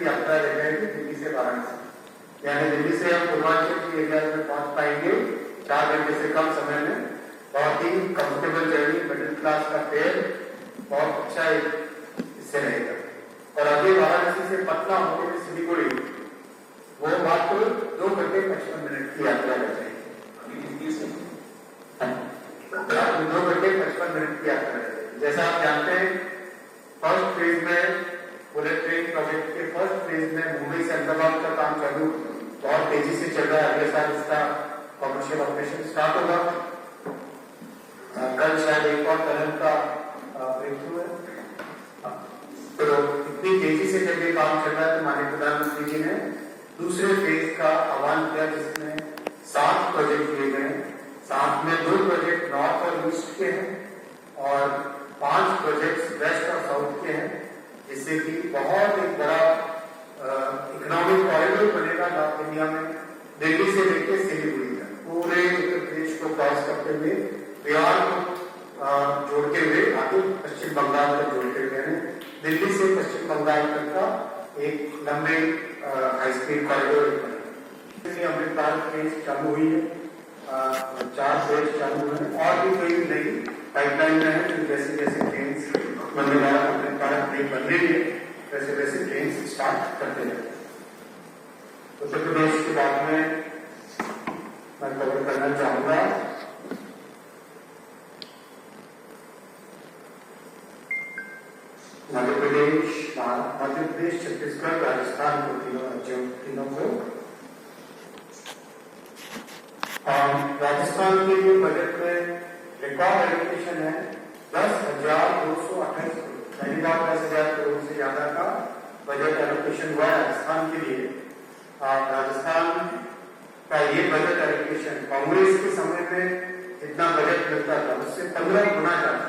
यात्रा रह जाएगी दिल्ली से वाराणसी। यानी दिल्ली से हम पूर्वांचल की एरिया में पहुंच पाएंगे 4 घंटे से कम समय में। बहुत ही कंफर्टेबल जर्नी, मिडिल क्लास का फेयर, बहुत अच्छा इससे रहेगा। और अभी वाराणसी से पटना होते हुए सिलीगुड़ी वो मात्र 2 घंटे 55 मिनट की यात्रा रह जाएगी। 2 घंटे 55 मिनट की यात्रा रहेगी। जैसा आप जानते हैं फर्स्ट फेज में बुलेट ट्रेन प्रोजेक्ट के फर्स्ट फेज में मुंबई से अहमदाबाद का काम चालू बहुत तेजी से चल रहा है। अगले साल इसका कॉमर्शियल ऑपरेशन स्टार्ट होगा। कल शायद एक और टनल का ब्रेकथ्रू है। तो इतनी तेजी से जब ये काम चल रहा है तो माननीय प्रधानमंत्री जी ने दूसरे फेज का आह्वान किया जिसमें 7 प्रोजेक्ट लिए गए। 7 में 2 प्रोजेक्ट नॉर्थ और ईस्ट के हैं और 5 प्रोजेक्ट्स वेस्ट और साउथ के हैं, जिससे कि बहुत एक बड़ा इकोनॉमिक कॉरिडोर बनेगा नॉर्थ इंडिया में। दिल्ली से लेकर सिलीगुड़ी तक पूरे उत्तर प्रदेश को क्रॉस करते हुए, बिहार को जोड़ते हुए, आगे पश्चिम बंगाल तक जोड़ते हुए, दिल्ली से पश्चिम बंगाल तक का एक लंबे हाई स्पीड कॉरिडोर बनेगा। अमृत भारत फेज चालू हुई है, 4 फेज चालू हुए हैं और भी कई नई पाइपलाइन में है। तो जैसे जैसे ट्रेन बनने वाला अमृत भारत ट्रेन बन रही है वैसे वैसे ट्रेन स्टार्ट करते हैं। उत्तर प्रदेश के बाद में मैं कवर करना चाहूंगा मध्य प्रदेश, छत्तीसगढ़, राजस्थान को, तीनों को। राजस्थान के लिए बजट में रिकॉर्ड एलोकेशन है 10,228 करोड़, पहली बार 10,000 करोड़ से ज्यादा का बजट एलोकेशन हुआ राजस्थान के लिए। राजस्थान का ये बजट एलोकेशन कांग्रेस के समय में जितना बजट मिलता था उससे 15 गुना ज्यादा,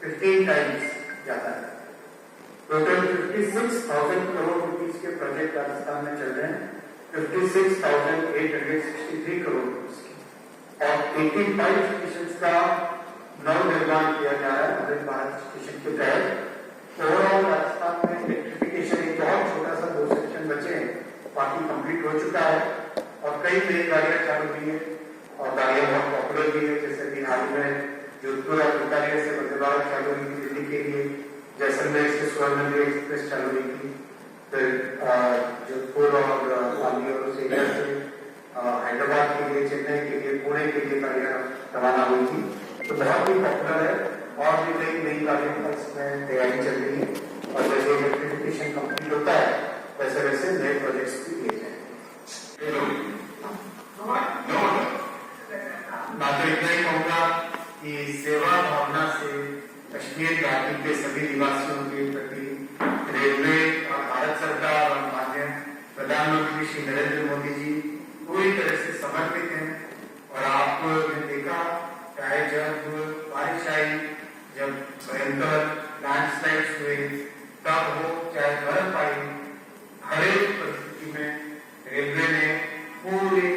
15 टाइम्स ज्यादा है। टोटल 56,000 करोड़ रुपीस के प्रोजेक्ट राजस्थान में चल रहे हैं, 56,863 करोड़ रुपीस के, और 85 स्टेशन का नवनिर्माण किया जा रहा है अमृत भारत स्टेशन के तहत। ओवरऑल राजस्थान में इलेक्ट्रिफिकेशन एक बहुत छोटा सा 2 सेक्शन बचे हैं, बाकी कंप्लीट हो चुका है और कई नई गाड़ियां चालू हुई है और गाड़ियां बहुत पॉपुलर भी है। जैसे कि हाल में जोधपुर और बीकानेर से वंदे भारत चालू हुई थी दिल्ली के लिए, जैसलमेर से स्वर्णनगरी एक्सप्रेस चालू हुई थी, फिर जोधपुर और ग्वालियर से हैदराबाद के लिए, चेन्नई के लिए, पुणे के लिए गाड़ियां रवाना हुई थी। तो बहुत ही पॉपुलर है और भी कई नई गाड़ियों का इसमें तैयारी चल रही है और जैसे इलेक्ट्रिफिकेशन कंप्लीट होता है वैसे वैसे नए प्रोजेक्ट्स भी लिए जाएंगे। मात्र इतना ही कहूंगा कि सेवा भावना से कश्मीर घाटी के सभी निवासियों के प्रति रेलवे और भारत सरकार और माननीय प्रधानमंत्री श्री नरेंद्र मोदी जी पूरी तरह से समर्पित हैं। और आपने देखा चाहे जब बारिश आई, जब भयंकर लैंडस्लाइड्स हुए तब हो, चाहे बर्फ आई, हर एक परिस्थिति में रेलवे ने पूरे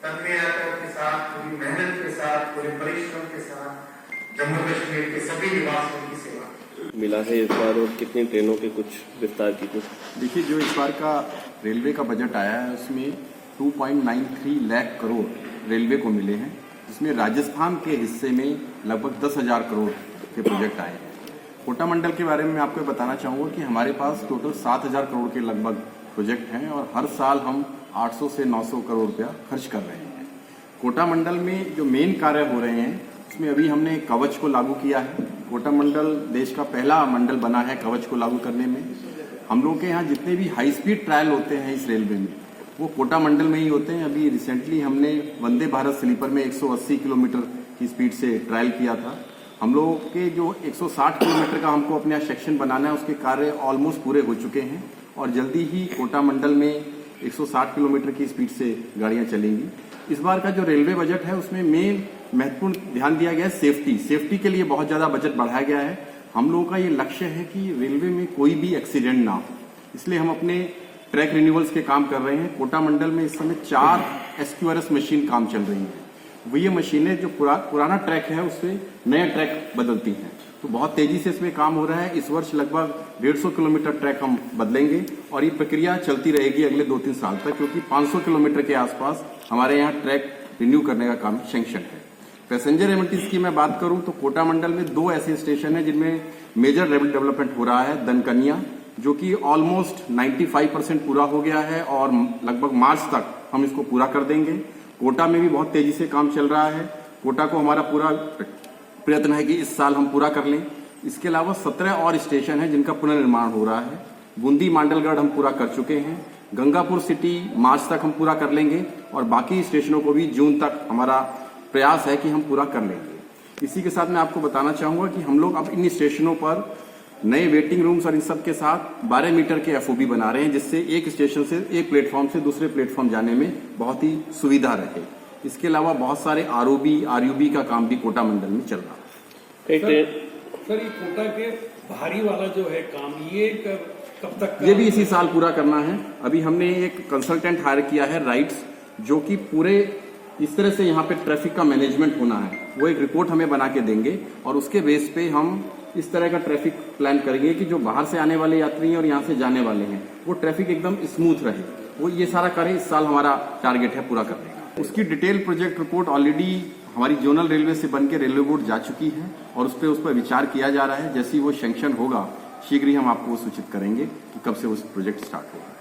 तन्मयता के साथ, पूरी मेहनत के साथ, पूरे परिश्रम के साथ जम्मू कश्मीर के सभी निवासियों की सेवा मिला है इस बार। और कितनी ट्रेनों के कुछ विस्तार की कुछ देखिए, जो इस बार का रेलवे का बजट आया है उसमें 2.93 लाख करोड़ रेलवे को मिले हैं, जिसमें राजस्थान के हिस्से में लगभग 10,000 करोड़ के प्रोजेक्ट आए हैं। कोटा मंडल के बारे में मैं आपको बताना चाहूँगा कि हमारे पास टोटल 7,000 करोड़ के लगभग प्रोजेक्ट हैं और हर साल हम 800 से 900 करोड़ रुपया खर्च कर रहे हैं। कोटा मंडल में जो मेन कार्य हो रहे हैं उसमें अभी हमने कवच को लागू किया है। कोटा मंडल देश का पहला मंडल बना है कवच को लागू करने में। हम लोग के यहाँ जितने भी हाई स्पीड ट्रायल होते हैं इस रेलवे में वो कोटा मंडल में ही होते हैं। अभी रिसेंटली हमने वंदे भारत स्लीपर में 180 किलोमीटर की स्पीड से ट्रायल किया था। हम लोगों के जो 160 किलोमीटर का हमको अपने यहाँ सेक्शन बनाना है उसके कार्य ऑलमोस्ट पूरे हो चुके हैं और जल्दी ही कोटा मंडल में 160 किलोमीटर की स्पीड से गाड़ियाँ चलेंगी। इस बार का जो रेलवे बजट है उसमें मेन महत्वपूर्ण ध्यान दिया गया है सेफ्टी के लिए बहुत ज्यादा बजट बढ़ाया गया है। हम लोगों का ये लक्ष्य है कि रेलवे में कोई भी एक्सीडेंट ना हो, इसलिए हम अपने ट्रैक रिन्यूअल्स के काम कर रहे हैं। कोटा मंडल में इस समय 4 SQRS मशीन काम चल रही है ये मशीनें जो पुराना ट्रैक है उससे नया ट्रैक बदलती हैं। तो बहुत तेजी से इसमें काम हो रहा है। इस वर्ष लगभग 150 किलोमीटर ट्रैक हम बदलेंगे और ये प्रक्रिया चलती रहेगी अगले 2-3 साल तक, क्योंकि 500 किलोमीटर के आसपास हमारे यहाँ ट्रैक रिन्यू करने का काम सैंक्शन है। पैसेंजर एमिनिटीज की मैं बात करूं तो कोटा मंडल में 2 ऐसे स्टेशन हैं जिनमें मेजर डेवलपमेंट हो रहा है। दनकनिया जो कि ऑलमोस्ट 95% पूरा हो गया है और लगभग मार्च तक हम इसको पूरा कर देंगे। कोटा में भी बहुत तेजी से काम चल रहा है। कोटा को हमारा पूरा प्रयत्न है कि इस साल हम पूरा कर लें। इसके अलावा 17 और स्टेशन हैं जिनका पुनर्निर्माण हो रहा है। बूंदी मांडलगढ़ हम पूरा कर चुके हैं। गंगापुर सिटी मार्च तक हम पूरा कर लेंगे और बाकी स्टेशनों को भी जून तक हमारा प्रयास है कि हम पूरा कर लेंगे। इसी के साथ मैं आपको बताना चाहूंगा कि हम लोग अब इन स्टेशनों पर नए वेटिंग रूम्स और इन सब के साथ 12 मीटर के एफओबी बना रहे हैं, जिससे एक स्टेशन से एक प्लेटफॉर्म से दूसरे प्लेटफॉर्म जाने में बहुत ही सुविधा रहे। इसके अलावा बहुत सारे आरओबी आरयूबी का काम भी कोटा मंडल में चल रहा है। सर ये कोटा के बाहरी वाला जो है काम ये कब तक ये भी इसी साल पूरा करना है। अभी हमने एक कंसल्टेंट हायर किया है राइट्स, जो कि पूरे इस तरह से यहाँ पे ट्रैफिक का मैनेजमेंट होना है। वो एक रिपोर्ट हमें बना के देंगे और उसके बेस पे हम इस तरह का ट्रैफिक प्लान करेंगे कि जो बाहर से आने वाले यात्री हैं और यहाँ से जाने वाले हैं वो ट्रैफिक एकदम स्मूथ रहे। वो ये सारा करें, इस साल हमारा टारगेट है पूरा करने का। उसकी डिटेल प्रोजेक्ट रिपोर्ट ऑलरेडी हमारी जोनल रेलवे से बन के रेलवे बोर्ड जा चुकी है और उस पर विचार किया जा रहा है। जैसे ही वो सैंक्शन होगा शीघ्र ही हम आपको सूचित करेंगे कि कब से उस प्रोजेक्ट स्टार्ट होगा।